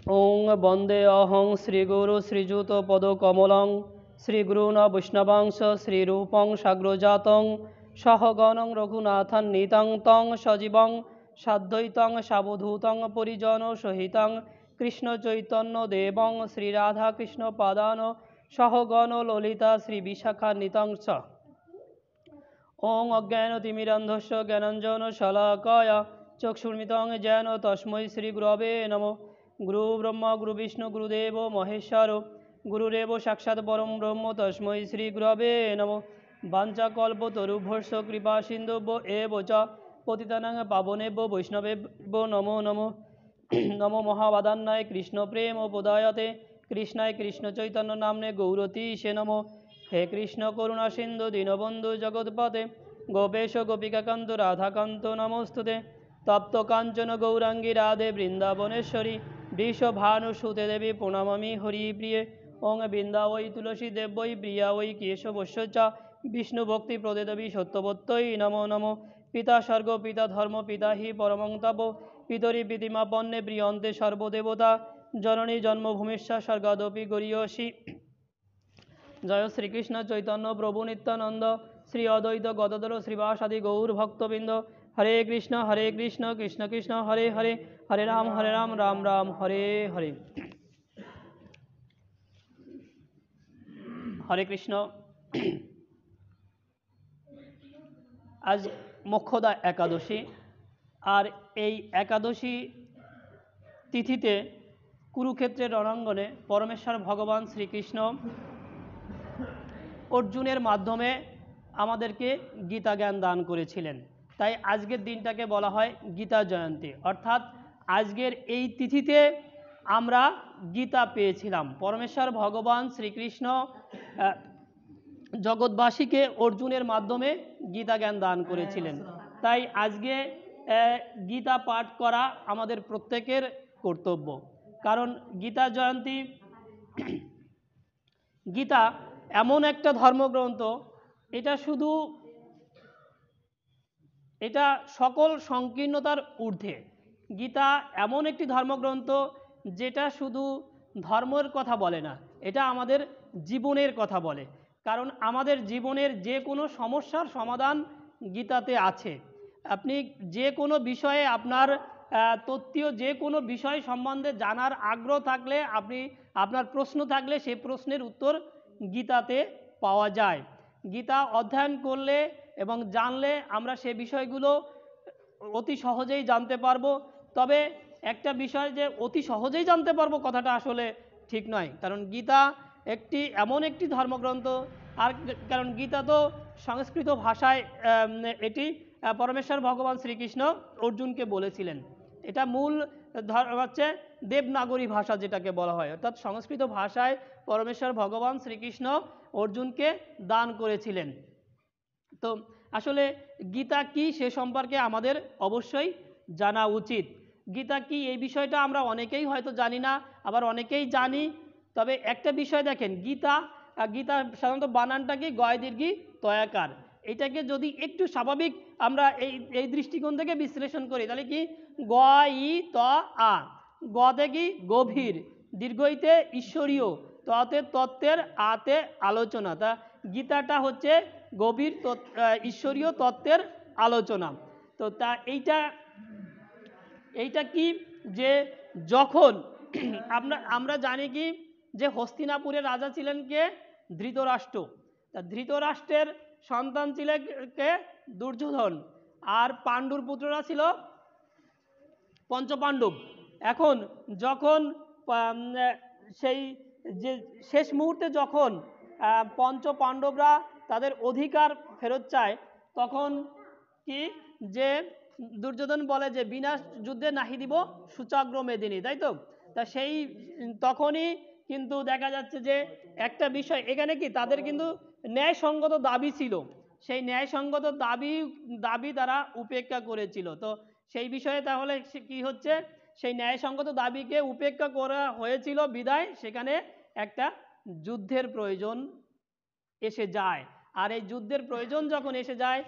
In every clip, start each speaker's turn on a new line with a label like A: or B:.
A: ओं वंदे अहं श्रीगुरु श्रीजुत पदकमलं श्रीगुरून् वैष्णवांश श्रीरूपं साग्रजातं सहगणं रघुनाथान्वितं तं सजीवं साद्वैतं सावधूतं परिजनसहितं कृष्णचैतन्यदेवं श्रीराधाकृष्णपादान् सहगण ललिता श्रीविशाखान्वितं च। ओं अज्ञानतिमिरान्धस्य ज्ञानाञ्जनशलाकया चक्षुर्मिलितं येन तस्मै श्रीगुरवे नमः। गुरु ब्रह्मा गुरु विष्णु गुरुदेव महेश्वर गुरुरेव साक्षात् परं ब्रह्म तस्मै श्रीगुरवे नमः। वाञ्छाकल्पतरुभ्यश्च कृपा सिन्धुभ्यो एव च पतितानां पावनेभ्यो वैष्णवेभ्यो नमो नमः। नमो महावदान्याय कृष्णप्रेम प्रदायते कृष्णाय कृष्णचैतन्य नाम्ने गौरतीशे नमो। हे कृष्ण करुणा सिन्धु दीनबन्धु जगत्पते गोपेश गोपिकाकान्त राधाकान्त नमोस्तुते। तप्त काञ्चन गौरांगी राधे वृन्दावनेश्वरी वृषभानुसुते देवी प्रणमामि हरिप्रिये। ओं वृन्दावै तुलसी देव्यै प्रिया वै केशवस्य च विष्णुभक्तिप्रदे देवी सत्यवत्यै नमो नमो। पिता स्वर्ग पिता धर्म पिता हि परमं तप पितरि प्रीतिमापन्ने प्रियन्ते सर्वदेवता जननी जन्मभूमिश्च स्वर्गादपि गरीयसी। जय श्रीकृष्ण चैतन्य प्रभु नित्यानंद श्री अद्वैत गदाधर श्रीवासादि गौर भक्तबिंद। हरे कृष्ण कृष्ण कृष्ण हरे हरे हरे राम राम राम हरे हरे। हरे कृष्ण। आज मोक्षदा एकादशी और एकादशी तिथिते कुरुक्षेत्रेर रणांगणे परमेश्वर भगवान श्रीकृष्ण अर्जुनेर माध्यमे आमादेरके गीता ज्ञान दान करेছিলেন। তাই আজকের দিনটাকে বলা হয় গীতা জয়ন্তী। অর্থাৎ আজকের এই তিথিতে আমরা গীতা পেয়েছিলাম। পরমেশ্বর ভগবান শ্রীকৃষ্ণ জগৎবাসীকে অর্জুনের মাধ্যমে গীতা জ্ঞান দান করেছিলেন। তাই আজকে গীতা পাঠ করা আমাদের প্রত্যেকের কর্তব্য। কারণ গীতা জয়ন্তী, গীতা এমন একটা ধর্মগ্রন্থ, এটা সকল সংকীর্ণতার ঊর্ধ্বে। গীতা এমন একটি ধর্মগ্রন্থ যেটা শুধু ধর্মের কথা বলে না, এটা আমাদের জীবনের কথা বলে। কারণ আমাদের জীবনের যে কোনো সমস্যার সমাধান গীতাতে আছে। আপনি যে কোনো বিষয়ে আপনার তত্ত্বীয় যে কোনো বিষয় সম্বন্ধে জানার আগ্রহ থাকলে, আপনার প্রশ্ন থাকলে সেই প্রশ্নের উত্তর গীতাতে পাওয়া যায়। গীতা অধ্যয়ন করলে এবং জানলে আমরা সে বিষয়গুলো অতি সহজেই জানতে পারবো। তবে একটা বিষয় যে অতি সহজেই জানতে পারবো কথাটা আসলে ঠিক নয়। কারণ গীতা এমন একটি ধর্মগ্রন্থ, আর কারণ গীতা তো সংস্কৃত ভাষায় এটি পরমেশ্বর ভগবান শ্রীকৃষ্ণ অর্জুনকে বলেছিলেন। এটা মূল হচ্ছে দেবনাগরী ভাষা যেটাকে বলা হয়, অর্থাৎ সংস্কৃত ভাষায় পরমেশ্বর ভগবান শ্রীকৃষ্ণ অর্জুনকে দান করেছিলেন। তো আসলে গীতা কি সে সম্পর্কে আমাদের অবশ্যই জানা উচিত। গীতা কি এই বিষয়টা আমরা অনেকেই হয়তো জানি না, আবার অনেকেই জানি। তবে একটা বিষয় দেখেন, গীতা সাধারণত বানানটা কি গয় দীর্ঘী তয়াকার। এটাকে যদি একটু স্বাভাবিক আমরা এই দৃষ্টিকোণ থেকে বিশ্লেষণ করি তাহলে কি গ ই ত আ। গতে কি গভীর, দীর্ঘইতে ঈশ্বরীয়, ততে তত্ত্বের, আতে আলোচনা। তা গীতাটা হচ্ছে গভীর ঈশ্বরীয় তত্ত্বের আলোচনা। তো তা এইটা কি যে যখন আমরা জানি কি যে হস্তিনাপুরের রাজা ছিলেন কে? ধৃতরাষ্ট্র। তা ধৃতরাষ্ট্রের সন্তান ছিলেন কে? দুর্যোধন। আর পাণ্ডুর পুত্ররা ছিল পঞ্চপাণ্ডব। এখন যখন সেই যে শেষ মুহূর্তে যখন পঞ্চপাণ্ডবরা তাদের অধিকার ফেরত চায়, তখন কি যে দুর্যোধন বলে যে বিনা যুদ্ধে নাহি দিব সুচাগ্র মেদিনী, তাই তো? তা সেই তখনই কিন্তু দেখা যাচ্ছে যে একটা বিষয় এখানে কি তাদের কিন্তু ন্যায়সঙ্গত দাবি ছিল, সেই ন্যায়সঙ্গত দাবি তারা উপেক্ষা করেছিল। তো সেই বিষয়ে তাহলে কি হচ্ছে, সেই ন্যায়সঙ্গত দাবিকে উপেক্ষা করা হয়েছিল বিদায় সেখানে একটা যুদ্ধের প্রয়োজন এসে যায়। আর এই যুদ্ধের প্রয়োজন যখন এসে যায়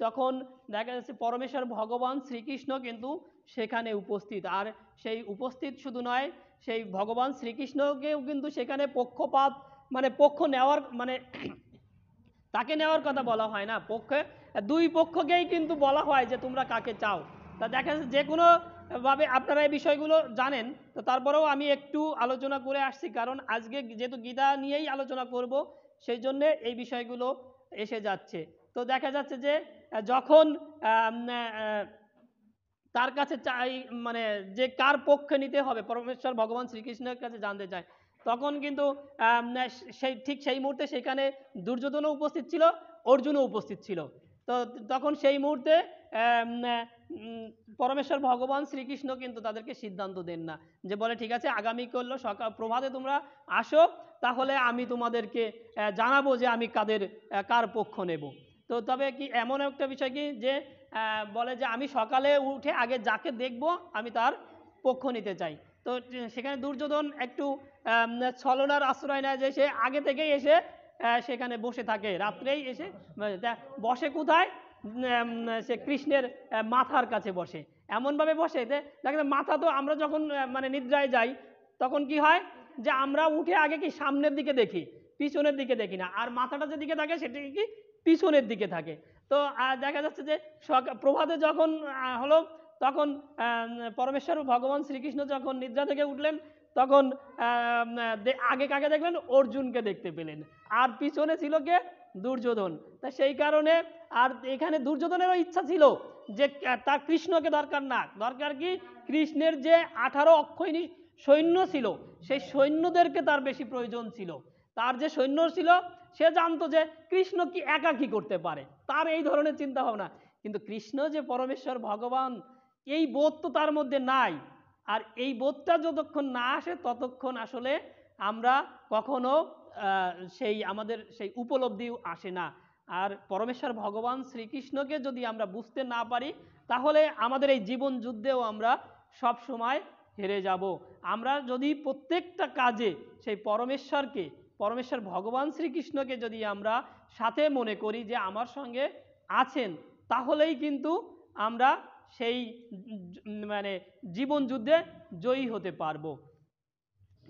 A: তখন দেখা যাচ্ছে পরমেশ্বর ভগবান শ্রীকৃষ্ণ কিন্তু সেখানে উপস্থিত। আর সেই উপস্থিত শুধু নয়, সেই ভগবান শ্রীকৃষ্ণকেও কিন্তু সেখানে পক্ষপাত মানে পক্ষ নেওয়ার মানে তাকে নেওয়ার কথা বলা হয় না, পক্ষে দুই পক্ষকেই কিন্তু বলা হয় যে তোমরা কাকে চাও। তা দেখা যাচ্ছে যে কোনো ভাবে আপনারা এই বিষয়গুলো জানেন, তো তারপরেও আমি একটু আলোচনা করে আসছি, কারণ আজকে যেহেতু গীতা নিয়েই আলোচনা করব সেই জন্যে এই বিষয়গুলো এসে যাচ্ছে। তো দেখা যাচ্ছে যে যখন তার কাছে চাই মানে যে কার পক্ষে নিতে হবে পরমেশ্বর ভগবান শ্রীকৃষ্ণের কাছে জানতে চায়, তখন কিন্তু সেই ঠিক সেই মুহূর্তে সেখানে দুর্যোধনও উপস্থিত ছিল, অর্জুনও উপস্থিত ছিল। তো তখন সেই মুহূর্তে পরমেশ্বর ভগবান শ্রীকৃষ্ণ কিন্তু তাদেরকে সিদ্ধান্ত দেন না, যে বলে ঠিক আছে আগামী করলো সকাল প্রভাতে তোমরা আসো, তাহলে আমি তোমাদেরকে জানাবো যে আমি কার পক্ষ নেব। তো তবে কি এমন একটা বিষয় কি যে বলে যে আমি সকালে উঠে আগে যাকে দেখব আমি তার পক্ষ নিতে চাই। তো সেখানে দুর্যোধন একটু ছলনার আশ্রয় নেয়, যে সে আগে থেকেই এসে সেখানে বসে থাকে, রাত্রেই এসে বসে কোথায়, সে কৃষ্ণের মাথার কাছে বসে, এমনভাবে বসে যে দেখেন মাথা তো আমরা যখন মানে নিদ্রায় যাই তখন কি হয় যে আমরা উঠে আগে কি সামনের দিকে দেখি, পিছনের দিকে দেখি না, আর মাথাটা যেদিকে থাকে সেটা কি পিছনের দিকে থাকে। তো দেখা যাচ্ছে যে প্রভাতে যখন হলো তখন পরমেশ্বর ভগবান শ্রীকৃষ্ণ যখন নিদ্রা থেকে উঠলেন তখন আগে কাকে দেখলেন, অর্জুনকে দেখতে পেলেন, আর পিছনে ছিল কে, দুর্যোধন। তা সেই কারণে আর এখানে দুর্যোধনেরও ইচ্ছা ছিল যে তার কৃষ্ণকে দরকার না, দরকার কি কৃষ্ণের যে 18 অক্ষৌহিণী সৈন্য ছিল সেই সৈন্যদেরকে তার বেশি প্রয়োজন ছিল। তার যে সৈন্য ছিল সে জানতো যে কৃষ্ণ কি একা কি করতে পারে, তার এই ধরনের চিন্তা ভাবনা। কিন্তু কৃষ্ণ যে পরমেশ্বর ভগবান এই বোধ তো তার মধ্যে নাই, আর এই বোধটা যতক্ষণ না আসে ততক্ষণ আসলে আমরা কখনো সেই আমাদের সেই উপলব্ধি আসে না। আর পরমেশ্বর ভগবান শ্রীকৃষ্ণকে যদি আমরা বুঝতে না পারি তাহলে আমাদের এই জীবন যুদ্ধেও আমরা সব সময় হেরে যাব। আমরা যদি প্রত্যেকটা কাজে সেই পরমেশ্বর ভগবান শ্রীকৃষ্ণকে যদি আমরা সাথে মনে করি যে আমার সঙ্গে আছেন, তাহলেই কিন্তু আমরা সেই মানে জীবন যুদ্ধে জয়ী হতে পারবো।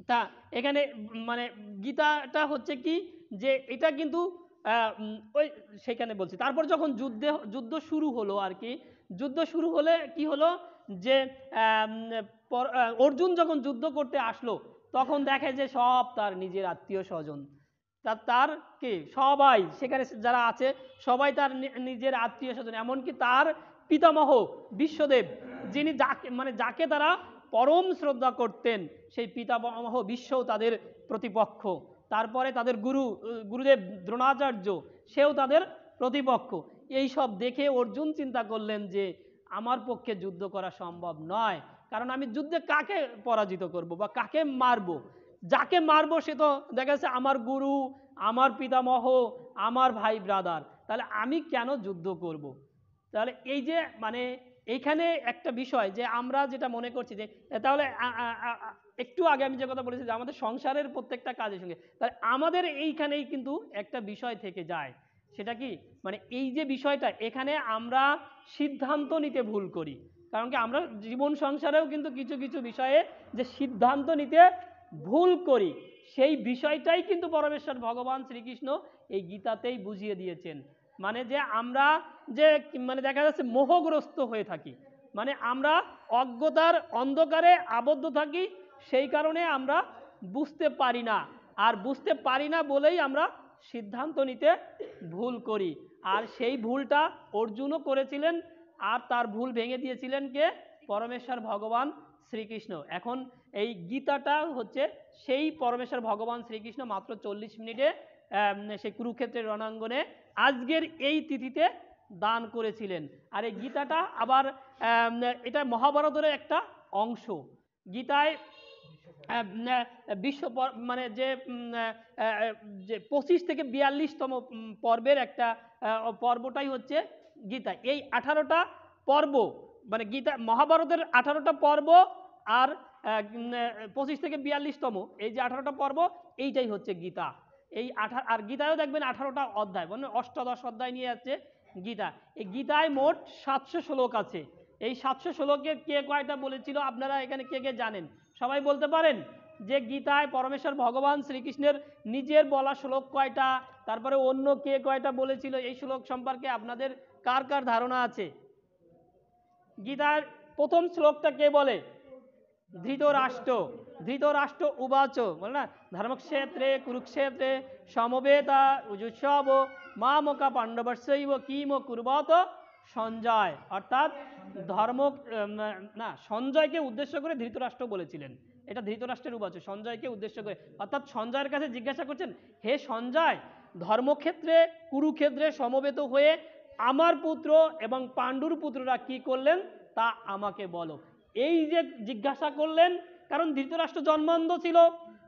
A: তা এখানে মানে গীতাটা হচ্ছে কি যে এটা কিন্তু ওই সেখানে বলছি। তারপর যখন যুদ্ধ শুরু হলো আর কি, যুদ্ধ শুরু হলে কি হলো যে অর্জুন যখন যুদ্ধ করতে আসলো তখন দেখে যে সব তার নিজের আত্মীয় স্বজন, তার কি সবাই সেখানে যারা আছে সবাই তার নিজের আত্মীয় স্বজন, এমনকি তার পিতামহ বিশ্বদেব, যিনি যাকে তারা পরম শ্রদ্ধা করতেন, সেই পিতামহ বিশ্বও তাদের প্রতিপক্ষ। তারপরে তাদের গুরুদেব দ্রোণাচার্য, সেও তাদের প্রতিপক্ষ। এই সব দেখে অর্জুন চিন্তা করলেন যে আমার পক্ষে যুদ্ধ করা সম্ভব নয়, কারণ আমি যুদ্ধে কাকে পরাজিত করব বা কাকে মারব, যাকে মারবো সে তো দেখা যাচ্ছে আমার গুরু, আমার পিতামহ, আমার ভাই ব্রাদার, তাহলে আমি কেন যুদ্ধ করব। তাহলে এই যে মানে এইখানে একটা বিষয় যে আমরা যেটা মনে করছি যে তাহলে একটু আগে আমি যে কথা বলেছি যে আমাদের সংসারের প্রত্যেকটা কাজের সঙ্গে, তাহলে আমাদের এইখানেই কিন্তু একটা বিষয় থেকে যায়, সেটা কি মানে এই যে বিষয়টা এখানে আমরা সিদ্ধান্ত নিতে ভুল করি। কারণ কি আমরা জীবন সংসারেও কিন্তু কিছু কিছু বিষয়ে যে সিদ্ধান্ত নিতে ভুল করি, সেই বিষয়টাই কিন্তু পরমেশ্বর ভগবান শ্রীকৃষ্ণ এই গীতাতেই বুঝিয়ে দিয়েছেন। মানে যে আমরা যে মানে দেখা যাচ্ছে মোহগ্রস্ত হয়ে থাকি, মানে আমরা অজ্ঞতার অন্ধকারে আবদ্ধ থাকি, সেই কারণে আমরা বুঝতে পারি না, আর বুঝতে পারি না বলেই আমরা সিদ্ধান্ত নিতে ভুল করি। আর সেই ভুলটা অর্জুনও করেছিলেন, আর তার ভুল ভেঙে দিয়েছিলেন কে, পরমেশ্বর ভগবান শ্রীকৃষ্ণ। এখন এই গীতাটা হচ্ছে সেই পরমেশ্বর ভগবান শ্রীকৃষ্ণ মাত্র 40 মিনিটে সেই কুরুক্ষেত্রের রণাঙ্গনে আজকের এই তিথিতে দান করেছিলেন। আর এই গীতাটা আবার এটা মহাভারতের একটা অংশ। গীতায় বিশ্ব মানে যে 25 থেকে 42তম পর্বের একটা পর্বটাই হচ্ছে গীতা। এই 18টা পর্ব মানে গীতা মহাভারতের 18টা পর্ব আর 25 থেকে 42তম এই যে 18টা পর্ব, এইটাই হচ্ছে গীতা। এই আর গীতায়ও দেখবেন 18টা অধ্যায়, মানে অষ্টাদশ অধ্যায় নিয়ে যাচ্ছে গীতা। এই গীতায় মোট 700 শ্লোক আছে। এই 716-কে কে কয়টা বলেছিল আপনারা এখানে কে কে জানেন? সবাই বলতে পারেন যে গীতায় পরমেশ্বর ভগবান শ্রীকৃষ্ণের নিজের বলা শ্লোক কয়টা, তারপরে অন্য কে কয়টা বলেছিল, এই শ্লোক সম্পর্কে আপনাদের কার কার ধারণা আছে? গীতার প্রথম শ্লোকটা কে বলে? ধৃতরাষ্ট্র। ধৃতরাষ্ট্র উবাচ, বলে না, ধর্মক্ষেত্রে কুরুক্ষেত্রে সমবেতা যুৎসব মামকা পাণ্ডবস্যৈব কিম কুর্বত সঞ্জয়। অর্থাৎ ধর্ম না, সঞ্জয়কে উদ্দেশ্য করে ধৃতরাষ্ট্র বলেছিলেন, এটা ধৃতরাষ্ট্রের উবাচ, সঞ্জয়কে উদ্দেশ্য করে। অর্থাৎ সঞ্জয়ের কাছে জিজ্ঞাসা করছেন, হে সঞ্জয়, ধর্মক্ষেত্রে কুরুক্ষেত্রে সমবেত হয়ে আমার পুত্র এবং পাণ্ডুর পুত্ররা কি করলেন তা আমাকে বলো। এই যে জিজ্ঞাসা করলেন, কারণ ধৃতরাষ্ট্র জন্মান্ধ ছিল,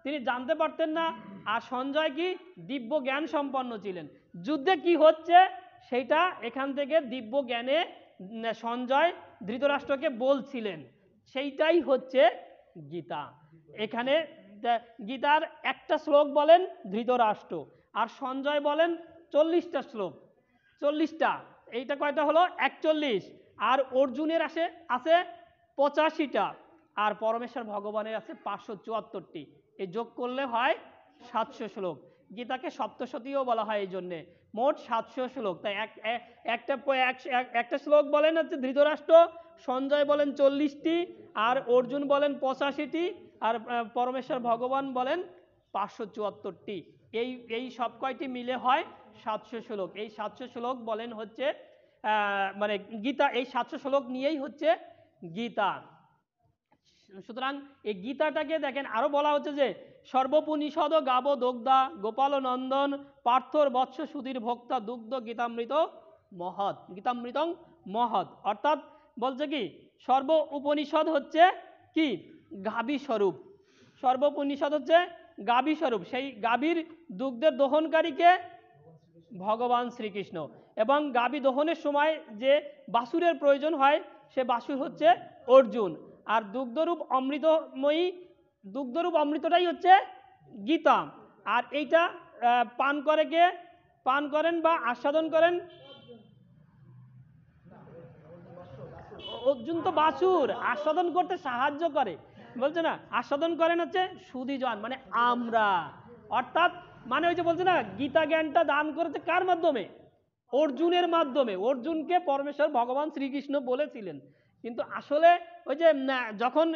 A: তিনি জানতে পারতেন না, আর সঞ্জয় কি দিব্য জ্ঞান সম্পন্ন ছিলেন। যুদ্ধে কি হচ্ছে সেইটা এখান থেকে দিব্য জ্ঞানে সঞ্জয় ধৃতরাষ্ট্রকে বলছিলেন, সেইটাই হচ্ছে গীতা। এখানে গীতার একটা শ্লোক বলেন ধৃতরাষ্ট্র, আর সঞ্জয় বলেন 40টা শ্লোক, 40টা, এইটা কয়টা হলো 41, আর অর্জুনের আছে 85টা, আর পরমেশ্বর ভগবানের আছে 574টি। এই যোগ করলে হয় 700 শ্লোক। গীতাকে সপ্তশতীও বলা হয় এই জন্যে। মোট 700 শ্লোক। তাই একটা শ্লোক বলেন হচ্ছে ধৃতরাষ্ট্র, সঞ্জয় বলেন 40টি, আর অর্জুন বলেন 85টি, আর পরমেশ্বর ভগবান বলেন 574টি। এই সব কয়টি মিলে হয় 700 শ্লোক। এই 700 শ্লোক বলেন হচ্ছে মানে গীতা, এই 700 শ্লোক নিয়েই হচ্ছে গীতা। সুতরাং এই গীতাটাকে দেখেন, আরো বলা হচ্ছে যে সর্বপুনিষদ গাব দগ্ধা গোপাল নন্দন পার্থর বৎস সুধীর ভোক্তা দুগ্ধ গীতামৃত মহৎ, গীতামৃতং মহৎ। অর্থাৎ বলছে কি, সর্ব উপনিষদ হচ্ছে কি গাভী স্বরূপ, সর্বোপনিষদ হচ্ছে গাভী স্বরূপ। সেই গাভীর দুগ্ধের দহনকারীকে ভগবান শ্রীকৃষ্ণ, এবং গাভী দহনের সময় যে বাসুরের প্রয়োজন হয় সে বাসুর হচ্ছে অর্জুন, আর দুগ্ধরূপ অমৃতময়ী, দুগ্ধরূপ অমৃতটাই হচ্ছে গীতা। আর এইটা পান করে কে? পান করেন বা আস্বাদন করেন অর্জুন, তো বাসুর আস্বাদন করতে সাহায্য করে, বলছে না, আস্বাদন করেন হচ্ছে সুধীজন, মানে আমরা। অর্থাৎ মানে ওই যে বলছে না, গীতা জ্ঞানটা দান করেছে কার মাধ্যমে? অর্জুনের মাধ্যমে। অর্জুনকে পরমেশ্বর ভগবান শ্রীকৃষ্ণ বলেছিলেন। কিন্তু আসলে ওই যে যখন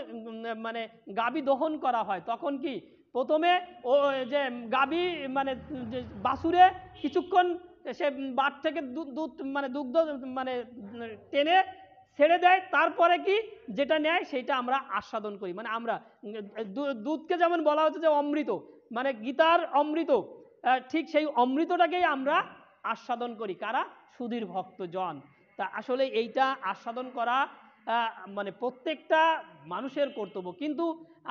A: মানে গাভী দহন করা হয় তখন কি প্রথমে ও যে গাভী মানে বাসুরে কিছুক্ষণ সে বাট থেকে দুধ মানে দুগ্ধ মানে টেনে ছেড়ে দেয়, তারপরে কি যেটা নেয় সেটা আমরা আস্বাদন করি। মানে আমরা দুধকে যেমন বলা হচ্ছে যে অমৃত, মানে গীতার অমৃত, ঠিক সেই অমৃতটাকেই আমরা আস্বাদন করি। কারা? সুধীর ভক্তজন। তা আসলে এইটা আস্বাদন করা মানে প্রত্যেকটা মানুষের কর্তব্য। কিন্তু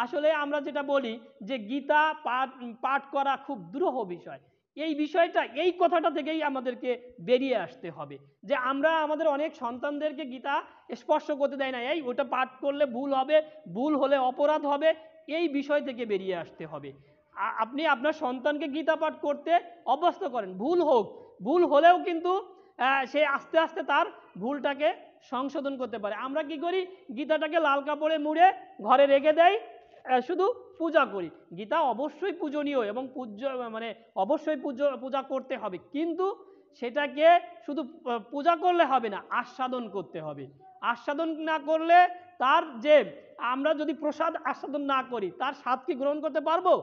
A: আসলে আমরা যেটা বলি যে গীতা পাঠ করা খুব দুরূহ বিষয়, এই বিষয়টা, এই কথাটা থেকেই আমাদেরকে বেরিয়ে আসতে হবে যে আমরা আমাদের অনেক সন্তানদেরকে গীতা স্পর্শ করতে দেয় না, এই ওটা পাঠ করলে ভুল হবে, ভুল হলে অপরাধ হবে, এই বিষয় থেকে বেরিয়ে আসতে হবে। আপনি আপনার সন্তানকে গীতা পাঠ করতে অভ্যস্ত করেন, ভুল হোক, ভুল হলেও কিন্তু সে আস্তে আস্তে তার ভুলটাকে সংশোধন করতে পারে। আমরা কি করি? গীতাটাকে লাল কাপড়ে মুড়ে ঘরে রেখে দেই, শুধু পূজা করি। গীতা অবশ্যই পূজনীয় এবং পূজ্য, মানে অবশ্যই পূজা করতে হবে, কিন্তু সেটাকে শুধু পূজা করলে হবে না, আস্বাদন করতে হবে। আস্বাদন না করলে তার যে, আমরা যদি প্রসাদ আস্বাদন না করি তার স্বাদ কি গ্রহণ করতে পারবো?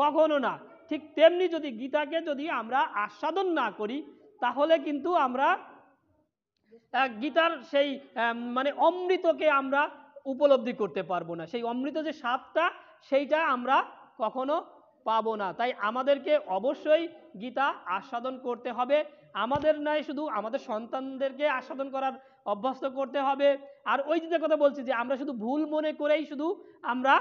A: কখনো না। ঠিক তেমনি যদি গীতাকে যদি আমরা আস্বাদন না করি তাহলে কিন্তু আমরা গীতার সেই মানে অমৃতকে আমরা উপলব্ধি করতে পারবো না, সেই অমৃত যে স্বাদটা সেইটা আমরা কখনো পাবো না। তাই আমাদেরকে অবশ্যই গীতা আস্বাদন করতে হবে, আমাদের নয় শুধু আমাদের সন্তানদেরকে আস্বাদন করার অভ্যস্ত করতে হবে। আর ওই যে কথা বলছি যে আমরা শুধু ভুল মনে করেই শুধু আমরা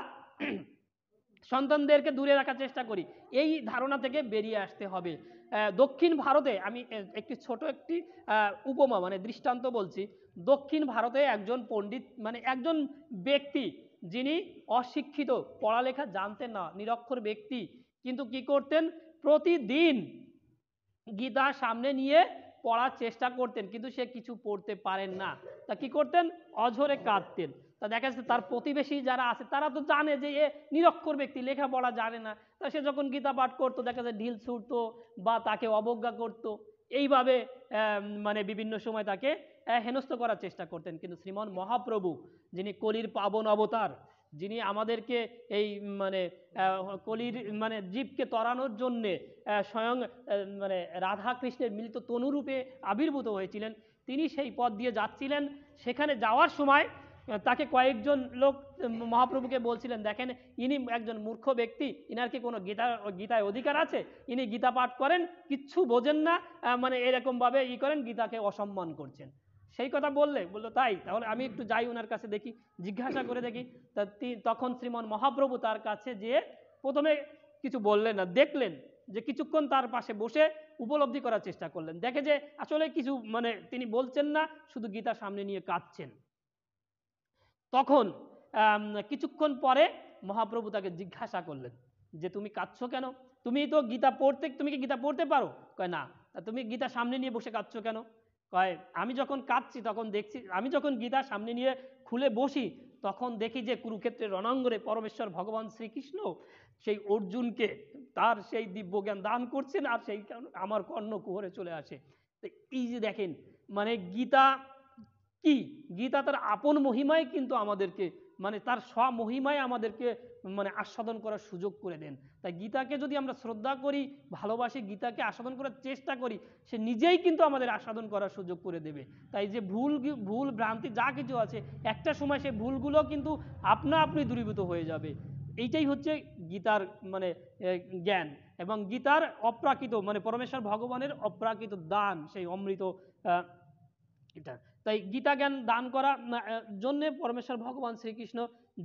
A: সন্তানদেরকে দূরে রাখার চেষ্টা করি, এই ধারণা থেকে বেরিয়ে আসতে হবে। দক্ষিণ ভারতে আমি একটি ছোট একটি উপমা মানে দৃষ্টান্ত বলছি। দক্ষিণ ভারতে একজন পণ্ডিত, মানে একজন ব্যক্তি যিনি অশিক্ষিত, পড়ালেখা জানতেন না, নিরক্ষর ব্যক্তি, কিন্তু কি করতেন? প্রতিদিন গীতা সামনে নিয়ে পড়ার চেষ্টা করতেন, কিন্তু সে কিছু পড়তে পারেন না। তা কি করতেন? অঝরে কাঁদতেন। তা দেখা যাচ্ছে তার প্রতিবেশী যারা আছে তারা তো জানে যে এ নিরক্ষর ব্যক্তি, লেখাপড়া জানে না। তা সে যখন গীতা পাঠ করতো দেখা যায় ঢিল ছুঁড়তো বা তাকে অবজ্ঞা করতো, এইভাবে মানে বিভিন্ন সময় তাকে হেনস্থ করার চেষ্টা করতেন। কিন্তু শ্রীমন মহাপ্রভু, যিনি কলির পাবন অবতার, যিনি আমাদেরকে এই মানে কলির মানে জীবকে তরানোর জন্যে স্বয়ং মানে রাধা কৃষ্ণের মিলিত তনুরূপে আবির্ভূত হয়েছিলেন, তিনি সেই পথ দিয়ে যাচ্ছিলেন। সেখানে যাওয়ার সময় তাকে কয়েকজন লোক মহাপ্রভুকে বলছিলেন, দেখেন ইনি একজন মূর্খ ব্যক্তি, ইনার কি কোনো গীতায় অধিকার আছে? ইনি গীতা পাঠ করেন, কিচ্ছু বোঝেন না, মানে এরকমভাবে করেন, গীতাকে অসম্মান করছেন। সেই কথা বললো তাই, তাহলে আমি একটু যাই ওনার কাছে, দেখি, জিজ্ঞাসা করে দেখি। তখন শ্রীমন মহাপ্রভু তার কাছে যেয়ে প্রথমে কিছু বললেন না, দেখলেন যে কিছুক্ষণ তার পাশে বসে উপলব্ধি করার চেষ্টা করলেন, দেখে যে আসলে কিছু মানে তিনি বলছেন না, শুধু গীতা সামনে নিয়ে কাঁদছেন। তখন কিছুক্ষণ পরে মহাপ্রভু তাকে জিজ্ঞাসা করলেন যে তুমি কাঁদছো কেন? তুমি কি গীতা পড়তে পারো? কয় না। তুমি গীতা সামনে নিয়ে বসে কাঁদছো কেন? কয় আমি যখন কাঁদছি তখন দেখছি, আমি যখন গীতা সামনে নিয়ে খুলে বসি তখন দেখি যে কুরুক্ষেত্রের রণাঙ্গনে পরমেশ্বর ভগবান শ্রীকৃষ্ণ সেই অর্জুনকে তার সেই দিব্য জ্ঞান দান করছেন, আর সেই আমার কর্ণকুহরে চলে আসে। এই যে দেখেন, মানে গীতা কি, গীতা তার আপন মহিমায় কিন্তু আমাদেরকে মানে তার স্বমহিমায় আমাদেরকে মানে আস্বাদন করার সুযোগ করে দেন। তাই গীতাকে যদি আমরা শ্রদ্ধা করি, ভালোবাসি, গীতাকে আস্বাদন করার চেষ্টা করি, সে নিজেই কিন্তু আমাদের আস্বাদন করার সুযোগ করে দেবে। তাই যে ভুল ভ্রান্তি যা কিছু আছে, একটা সময় সেই ভুলগুলো কিন্তু আপনা আপনি দূরীভূত হয়ে যাবে। এইটাই হচ্ছে গীতার মানে জ্ঞান, এবং গীতার অপ্রাকৃত মানে পরমেশ্বর ভগবানের অপ্রাকৃত দান, সেই অমৃত এটা। তাই গীতা জ্ঞান দান করা জন্যে পরমেশ্বর ভগবান শ্রীকৃষ্ণ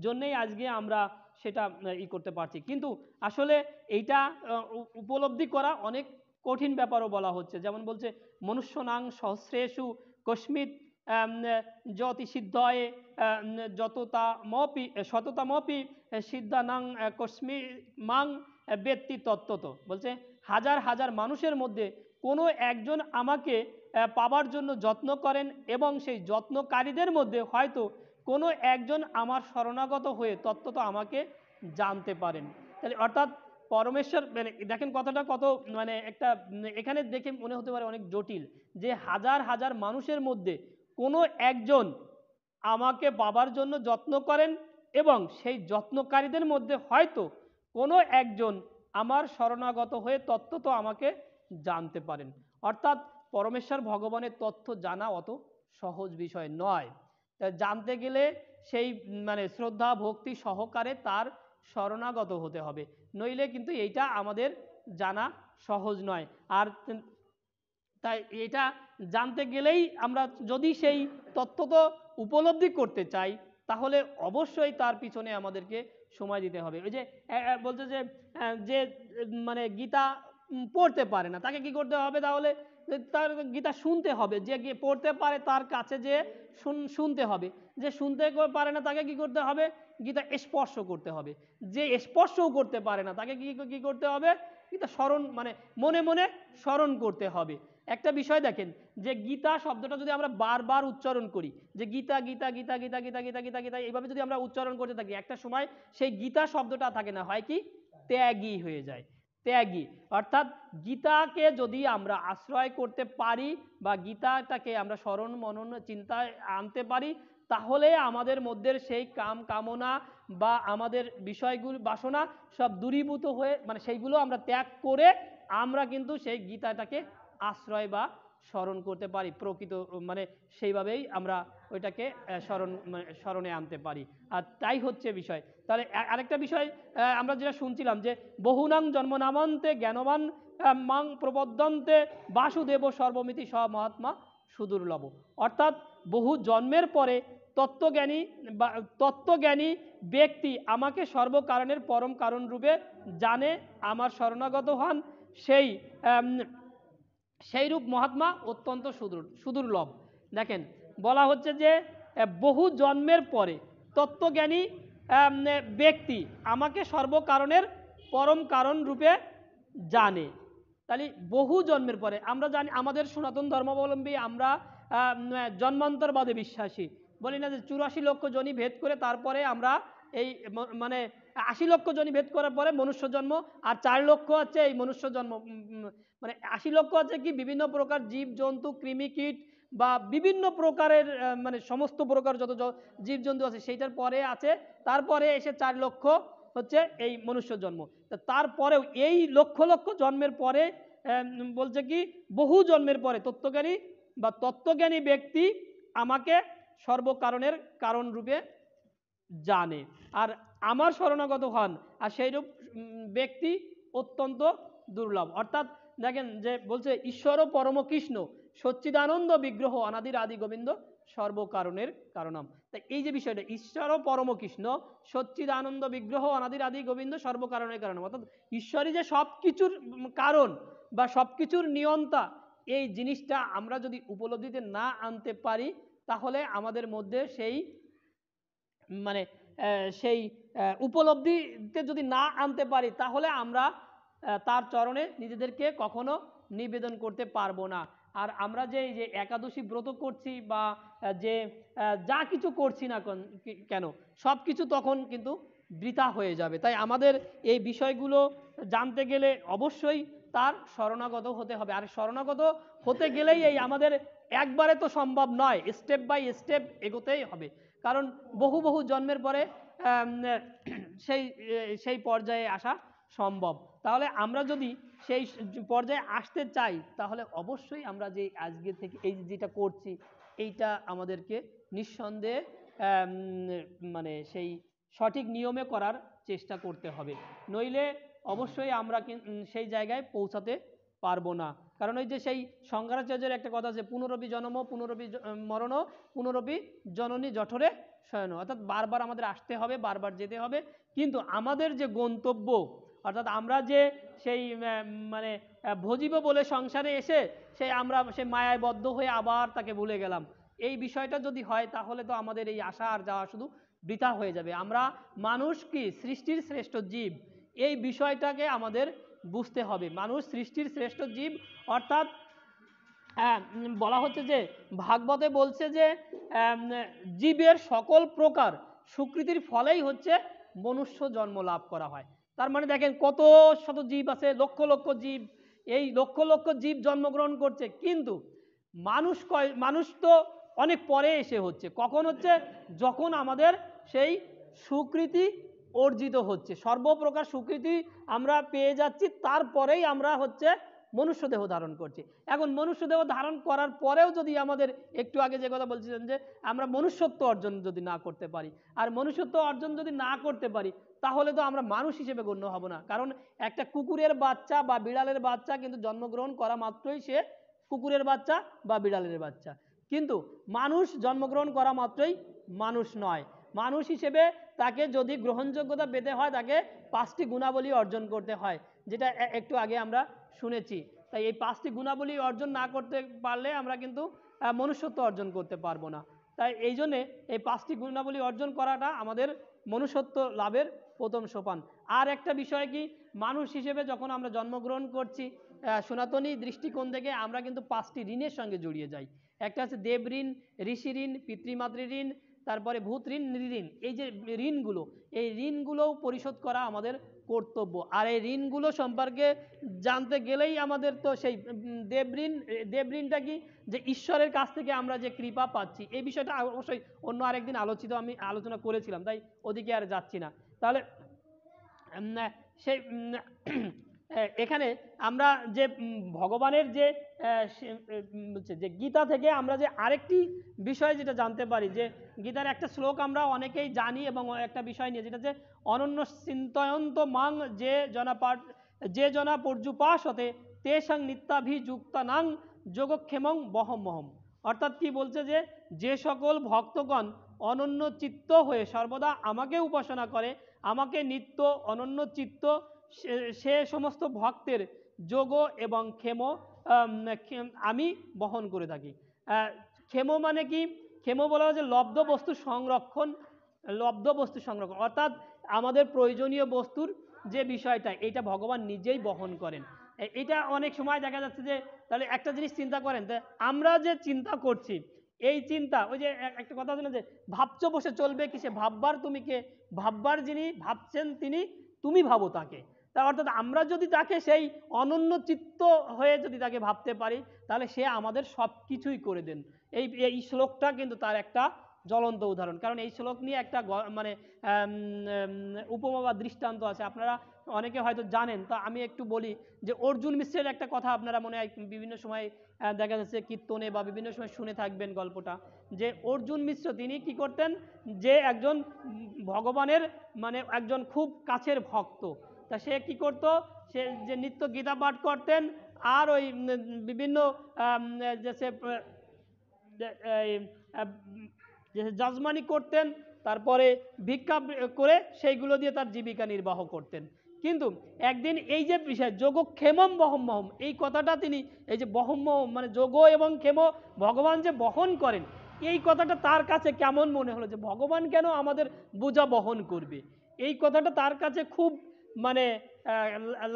A: জন্যেই আজকে আমরা সেটা করতে পারছি। কিন্তু আসলে এইটা উপলব্ধি করা অনেক কঠিন ব্যাপারও বলা হচ্ছে। যেমন বলছে মনুষ্যনাং সহস্রেষু কস্মিৎ যতি সিদ্ধয়ে শততমপি সিদ্ধানাং কস্মি মাং ব্যক্তি তত্ত্বত। বলছে হাজার হাজার মানুষের মধ্যে কোনো একজন আমাকে পাবার জন্য যত্ন করেন, এবং সেই যত্নকারীদের মধ্যে হয়তো কোনো একজন আমার শরণাগত হয়ে তত্ত্বত আমাকে জানতে পারেন। তাহলে অর্থাৎ পরমেশ্বর মানে দেখেন কথাটা কত মানে একটা এখানে দেখে মনে হতে পারে অনেক জটিল, যে হাজার হাজার মানুষের মধ্যে কোনো একজন আমাকে পাবার জন্য যত্ন করেন, এবং সেই যত্নকারীদের মধ্যে হয়তো কোনো একজন আমার শরণাগত হয়ে তত্ত্বত আমাকে জানতে পারেন। অর্থাৎ পরমেশ্বর ভগবানের তথ্য জানা অত সহজ বিষয় নয়। তা জানতে গেলে সেই মানে শ্রদ্ধা ভক্তি সহকারে তার শরণাগত হতে হবে, নইলে কিন্তু এইটা আমাদের জানা সহজ নয়। আর তাই এটা জানতে গেলেই আমরা যদি সেই তত্ত্ব উপলব্ধি করতে চাই, তাহলে অবশ্যই তার পিছনে আমাদেরকে সময় দিতে হবে। ওই যে বলছে যে যে মানে গীতা পড়তে পারে না, তাকে কি করতে হবে? তাহলে তার গীতা শুনতে হবে। যে গিয়ে পড়তে পারে তার কাছে যে শুনতে হবে। যে শুনতে পারে না তাকে কি করতে হবে? গীতা স্পর্শ করতে হবে। যে স্পর্শও করতে পারে না তাকে কি করতে হবে? গীতা স্মরণ মানে মনে মনে স্মরণ করতে হবে। একটা বিষয় দেখেন, যে গীতা শব্দটা যদি আমরা বারবার উচ্চারণ করি, যে গীতা গীতা গীতা গীতা গীতা গীতা গীতা গীতা এইভাবে যদি আমরা উচ্চারণ করতে থাকি, একটা সময় সেই গীতা শব্দটা থাকে না, হয় কি? ত্যাগী হয়ে যায়। ত্যাগী অর্থাৎ গীতাকে যদি আমরা আশ্রয় করতে পারি বা গীতাটাকে আমরা স্মরণ মনন চিন্তায় আনতে পারি, তাহলে আমাদের মধ্যে সেই কামনা বা আমাদের বিষয়গুলো বাসনা সব দূরীভূত হয়ে মানে সেইগুলো আমরা ত্যাগ করে আমরা কিন্তু সেই গীতাটাকে আশ্রয় বা স্মরণ করতে পারি, প্রকৃত মানে সেইভাবেই আমরা ওইটাকে স্মরণে আনতে পারি। আর তাই হচ্ছে বিষয়। তাহলে আরেকটা বিষয় আমরা যেটা শুনছিলাম, যে বহুনাং জন্মনামান্তে জ্ঞানবান মাং প্রবদ্ধন্তে বাসুদেব সর্বমিতি স মহাত্মা সুদুর্লভ। অর্থাৎ বহু জন্মের পরে তত্ত্বজ্ঞানী ব্যক্তি আমাকে সর্বকারণের পরম কারণ রূপে জানে, আমার শরণাগত হন, সেই রূপ মহাত্মা অত্যন্ত সুদুর্লভ। দেখেন বলা হচ্ছে যে বহু জন্মের পরে তত্ত্বজ্ঞানী ব্যক্তি আমাকে সর্বকারণের পরম কারণ রূপে জানে। তাহলে বহু জন্মের পরে আমরা জানি, আমাদের সনাতন ধর্মাবলম্বী আমরা জন্মান্তরবাদে বিশ্বাসী, বলি না যে 84 লক্ষ জনি ভেদ করে তারপরে আমরা এই মানে 80 লক্ষ জনি ভেদ করার পরে মনুষ্য জন্ম, আর 4 লক্ষ হচ্ছে এই মনুষ্য জন্ম, মানে 80 লক্ষ হচ্ছে কি বিভিন্ন প্রকার জীব জন্তু কৃমি কীট বা বিভিন্ন প্রকারের মানে সমস্ত প্রকার যত জীব জন্তু আছে সেইটার পরে আছে, তারপরে এসে 4 লক্ষ হচ্ছে এই মনুষ্য জন্ম। তারপরেও এই লক্ষ লক্ষ জন্মের পরে বলছে কি বহু জন্মের পরে তত্ত্বজ্ঞানী বা তত্ত্বজ্ঞানী ব্যক্তি আমাকে সর্বকারণের কারণ রূপে জানে, আর আমার শরণাগত হন, আর সেইরূপ ব্যক্তি অত্যন্ত দুর্লভ। অর্থাৎ দেখেন যে বলছে ঈশ্বর পরম কৃষ্ণ সচ্চিদানন্দ বিগ্রহ অনাদির আদি গোবিন্দ সর্বকারণের কারণম। তাই এই যে বিষয়টা ঈশ্বর পরম কৃষ্ণ সচ্চিদানন্দ বিগ্রহ অনাদির আদি গোবিন্দ সর্বকারণের কারণম, অর্থাৎ ঈশ্বরই যে সব কিছুর কারণ বা সব কিছুর নিয়ন্তা, এই জিনিসটা আমরা যদি উপলব্ধিতে না আনতে পারি তাহলে আমাদের মধ্যে সেই মানে সেই উপলব্ধিতে যদি না আনতে পারি তাহলে আমরা তার চরণে নিজেদেরকে কখনো নিবেদন করতে পারবো না। আর আমরা যে এই যে একাদশী ব্রত করছি বা যে যা কিছু করছি না কেন সব কিছু তখন কিন্তু বৃথা হয়ে যাবে। তাই আমাদের এই বিষয়গুলো জানতে গেলে অবশ্যই তার শরণাগত হতে হবে, আর শরণাগত হতে গেলেই এই আমাদের একবারে তো সম্ভব নয়, স্টেপ বাই স্টেপ এগোতেই হবে, কারণ বহু বহু জন্মের পরে সেই সেই পর্যায়ে আসা সম্ভব। তাহলে আমরা যদি সেই পর্যায়ে আসতে চাই তাহলে অবশ্যই আমরা যে আজকে থেকে এই যেটা করছি এইটা আমাদেরকে নিঃসন্দেহে মানে সেই সঠিক নিয়মে করার চেষ্টা করতে হবে, নইলে অবশ্যই আমরা সেই জায়গায় পৌঁছাতে পারবো না। কারণ ওই যে সেই শঙ্করাচার্যের একটা কথা আছে, পুনরপি জনম পুনরপি মরণ পুনরপি জননী জঠরে শয়ন, অর্থাৎ বারবার আমাদের আসতে হবে, বারবার যেতে হবে, কিন্তু আমাদের যে গন্তব্য অর্থাৎ আমরা যে সেই মানে ভজিব বলে সংসারে এসে সেই আমরা সেই মায়ায় বদ্ধ হয়ে আবার তাকে ভুলে গেলাম, এই বিষয়টা যদি হয় তাহলে তো আমাদের এই আসা আর যাওয়া শুধু বৃথা হয়ে যাবে। আমরা মানুষ কি সৃষ্টির শ্রেষ্ঠ জীব, এই বিষয়টাকে আমাদের বুঝতে হবে। মানুষ সৃষ্টির শ্রেষ্ঠ জীব, অর্থাৎ বলা হচ্ছে যে ভাগবতে বলছে যে জীবের সকল প্রকার সুকৃতির ফলেই হচ্ছে মনুষ্য জন্ম লাভ করা হয়। তার মানে দেখেন কত শত জীব আছে, লক্ষ লক্ষ জীব, এই লক্ষ লক্ষ জীব জন্মগ্রহণ করছে, কিন্তু মানুষ তো অনেক পরে এসে হচ্ছে। কখন হচ্ছে? যখন আমাদের সেই সুকৃতি অর্জিত হচ্ছে, সর্বপ্রকার সুকৃতি আমরা পেয়ে যাচ্ছি, তারপরেই আমরা হচ্ছে মনুষ্য দেহ ধারণ করছি। এখন মনুষ্য দেহ ধারণ করার পরেও যদি আমাদের একটু আগে যে কথা বলছিলেন যে আমরা মনুষ্যত্ব অর্জন যদি না করতে পারি, আর মনুষ্যত্ব অর্জন যদি না করতে পারি তাহলে তো আমরা মানুষ হিসেবে গণ্য হব না। কারণ একটা কুকুরের বাচ্চা বা বিড়ালের বাচ্চা কিন্তু জন্মগ্রহণ করা মাত্রই সে কুকুরের বাচ্চা বা বিড়ালের বাচ্চা, কিন্তু মানুষ জন্মগ্রহণ করা মাত্রই মানুষ নয়। মানুষ হিসেবে তাকে যদি গ্রহণযোগ্যতা পেতে হয় তাকে 5টি গুণাবলী অর্জন করতে হয়, যেটা একটু আগে আমরা শুনেছি। তাই এই 5টি গুণাবলী অর্জন না করতে পারলে আমরা কিন্তু মনুষ্যত্ব অর্জন করতে পারবো না। তাই এই জন্যে এই 5টি গুণাবলী অর্জন করাটা আমাদের মনুষ্যত্ব লাভের প্রথম সোপান। আর একটা বিষয় কি, মানুষ হিসেবে যখন আমরা জন্মগ্রহণ করছি সনাতনী দৃষ্টিকোণ থেকে আমরা কিন্তু 5টি ঋণের সঙ্গে জড়িয়ে যাই। একটা হচ্ছে দেব ঋণ, ঋষি ঋণ, পিতৃমাতৃ ঋণ, তারপরে ভূত ঋণ, নৃঋণ। এই যে ঋণগুলো, এই ঋণগুলোও পরিশোধ করা আমাদের কর্তব্য। আর এই ঋণগুলো সম্পর্কে জানতে গেলেই আমাদের তো সেই দেবঋণটা কি, যে ঈশ্বরের কাছ থেকে আমরা যে কৃপা পাচ্ছি, এই বিষয়টা অবশ্যই অন্য আরেকদিন আমি আলোচনা করেছিলাম, তাই ওদিকে আর যাচ্ছি না। তাহলে সেই এখানে আমরা যে ভগবানের যে যে গীতা থেকে আমরা যে আরেকটি বিষয় যেটা জানতে পারি, যে গীতার একটা শ্লোক আমরা অনেকেই জানি এবং একটা বিষয় নিয়ে, যেটা যে অনন্য চিন্তয়ন্ত মাং যে জনা পর্যুপাসতে তেষাং নিত্যাভিযুক্তানাং যোগক্ষেমং বহমহম। অর্থাৎ কি বলছে, যে সকল ভক্তগণ অনন্য চিত্ত হয়ে সর্বদা আমাকে উপাসনা করে, আমাকে নিত্য অনন্য চিত্ত, সে সমস্ত ভক্তের যোগ এবং ক্ষেম আমি বহন করে থাকি। ক্ষেম মানে কি? ক্ষেম বলা হয় যে লব্ধ বস্তু সংরক্ষণ, অর্থাৎ আমাদের প্রয়োজনীয় বস্তুর যে বিষয়টা, এটা ভগবান নিজেই বহন করেন। এটা অনেক সময় দেখা যাচ্ছে যে, তাহলে একটা জিনিস চিন্তা করেন, আমরা যে চিন্তা করছি, এই চিন্তা, ওই যে একটা কথা আছে না যে ভাবছো বসে চলবে কি সে, ভাববার তুমি কে, ভাববার যিনি ভাবছেন তিনি, তুমি ভাবো তাকে। তা অর্থাৎ আমরা যদি তাকে সেই অনন্য চিত্ত হয়ে যদি তাকে ভাবতে পারি, তাহলে সে আমাদের সব কিছুই করে দেন। এই শ্লোকটা কিন্তু তার একটা জ্বলন্ত উদাহরণ। কারণ এই শ্লোক নিয়ে একটা মানে উপমা বা দৃষ্টান্ত আছে, আপনারা অনেকে হয়তো জানেন। তা আমি একটু বলি যে অর্জুন মিশ্রের একটা কথা আপনারা মনে হয় বিভিন্ন সময় দেখা যাচ্ছে কীর্তনে বা বিভিন্ন সময় শুনে থাকবেন গল্পটা, যে অর্জুন মিশ্র তিনি কি করতেন, যে একজন ভগবানের মানে একজন খুব কাছের ভক্ত। তা সে কি করত, সে যে নিত্য গীতা পাঠ করতেন, আর ওই বিভিন্ন যজমানি করতেন, তারপরে ভিক্ষা করে সেইগুলো দিয়ে তার জীবিকা নির্বাহ করতেন। কিন্তু একদিন এই যে বিষয় যোগ ক্ষেমম বহম্মহম, এই কথাটা তিনি, এই যে বহম্মহম মানে যোগ এবং ক্ষেম, ভগবান যে বহন করেন, এই কথাটা তার কাছে কেমন মনে হলো, যে ভগবান কেন আমাদের বোঝা বহন করবে, এই কথাটা তার কাছে খুব মানে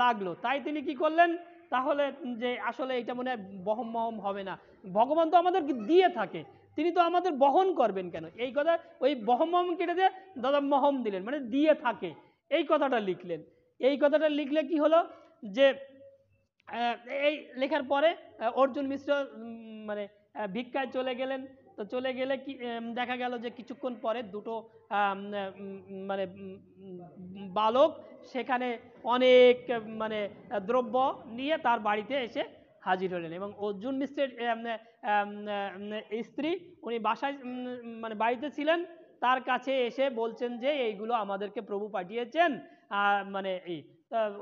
A: লাগলো। তাই তিনি কি করলেন, তাহলে যে আসলে এটা মনে হয় বহম্মহম হবে না, ভগবান তো আমাদেরকে দিয়ে থাকে, তিনি তো আমাদের বহন করবেন কেন, এই কথা ওই বহম্মহম কেটে দিয়ে দাদা মহম দিলেন, মানে দিয়ে থাকে, এই কথাটা লিখলেন। এই কথাটা লিখলে কি হলো, যে এই লেখার পরে অর্জুন মিশ্র মানে ভিক্ষায় চলে গেলেন। তো চলে গেলে কি দেখা গেল যে কিছুক্ষণ পরে দুটো মানে বালক সেখানে অনেক মানে দ্রব্য নিয়ে তার বাড়িতে এসে হাজির হলেন, এবং অর্জুন মিশ্রের স্ত্রী উনি বাসায় মানে বাড়িতে ছিলেন, তার কাছে এসে বলছেন যে এইগুলো আমাদেরকে প্রভু পাঠিয়েছেন, মানে এই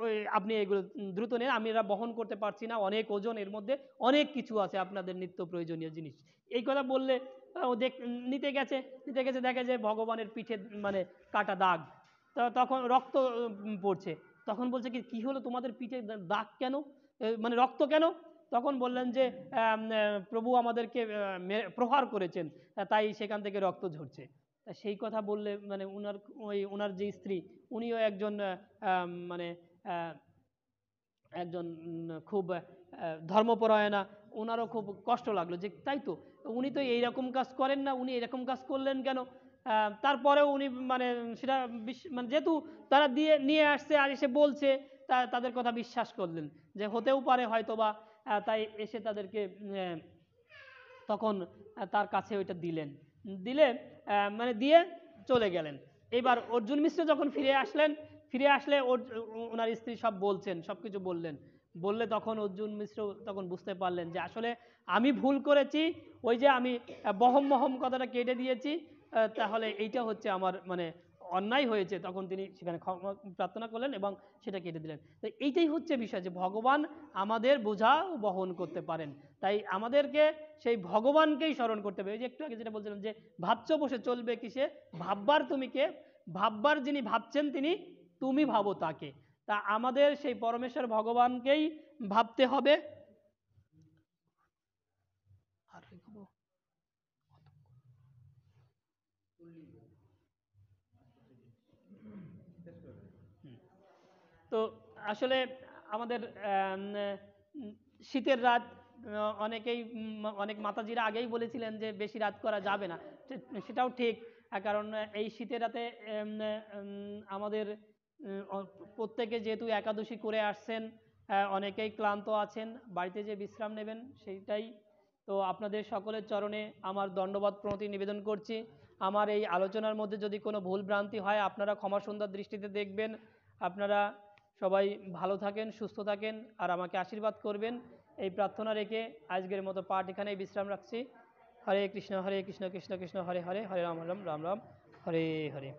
A: ওই আপনি এগুলো দ্রুত নেন, আমি এরা বহন করতে পারছি না, অনেক ওজন, এর মধ্যে অনেক কিছু আছে আপনাদের নিত্য প্রয়োজনীয় জিনিস। এই কথা বললে ও নিতে গেছে, দেখে যে ভগবানের পিঠে মানে কাটা দাগ, তখন রক্ত পড়ছে। তখন বলছে কি কি হলো তোমাদের পিঠে দাগ কেন, মানে রক্ত কেন? তখন বললেন যে প্রভু আমাদেরকে প্রহার করেছেন, তাই সেখান থেকে রক্ত ঝরছে। সেই কথা বললে মানে ওনার যে স্ত্রী, উনিও একজন মানে একজন খুব ধর্মপরায়ণা, ওনারও খুব কষ্ট লাগলো যে তাই তো, উনি তো এইরকম কাজ করেন না, উনি এরকম কাজ করলেন কেন? তারপরেও উনি মানে সেটা মানে যেহেতু তারা দিয়ে নিয়ে আসছে আর এসে বলছে, তাদের কথা বিশ্বাস করলেন যে হতেও পারে হয়তো বা, তাই এসে তাদেরকে তখন তার কাছে ওইটা দিলেন, দিলে মানে দিয়ে চলে গেলেন। এবার অর্জুন মিশ্র যখন ফিরে আসলে ওনার স্ত্রী সব বলছেন, সব কিছু বললেন, বললে তখন অর্জুন মিশ্র তখন বুঝতে পারলেন যে আসলে আমি ভুল করেছি, ওই যে আমি বহম মহম কথাটা কেটে দিয়েছি, তাহলে এইটা হচ্ছে আমার মানে অন্যায় হয়েছে। তখন তিনি সেখানে ক্ষমা প্রার্থনা করলেন এবং সেটা কেটে দিলেন। তো এইটাই হচ্ছে বিষয়, যে ভগবান আমাদের বোঝা বহন করতে পারেন। তাই আমাদেরকে সেই ভগবানকেই স্মরণ করতে হবে। ওই যে একটু আগে যেটা বলছিলাম যে ভাবছো বসে চলবে কিসে, ভাববার তুমি কে, ভাববার যিনি ভাবছেন তিনি, তুমি ভাবো তাকে। তা আমাদের সেই পরমেশ্বর ভগবানকেই ভাবতে হবে। তো আসলে আমাদের শীতের রাত, অনেকেই অনেক মাতাজিরা আগেই বলেছিলেন যে বেশি রাত করা যাবে না, সেটাও ঠিক। কারণ এই শীতের রাতে আমাদের প্রত্যেকে যেহেতু একাদশী করে আসছেন, অনেকেই ক্লান্ত আছেন, বাড়িতে যে বিশ্রাম নেবেন সেইটাই। তো আপনাদের সকলের চরণে আমার দণ্ডবত প্রণতি নিবেদন করছি। আমার এই আলোচনার মধ্যে যদি কোনো ভুল ভ্রান্তি হয় আপনারা ক্ষমা সুন্দর দৃষ্টিতে দেখবেন। আপনারা সবাই ভালো থাকেন, সুস্থ থাকেন, আর আমাকে আশীর্বাদ করবেন, এই প্রার্থনা রেখে আজকের মতো পাঠ এখানেই বিশ্রাম রাখছি। হরে কৃষ্ণ কৃষ্ণ কৃষ্ণ হরে হরে, হরে রাম রাম রাম রাম হরে হরে।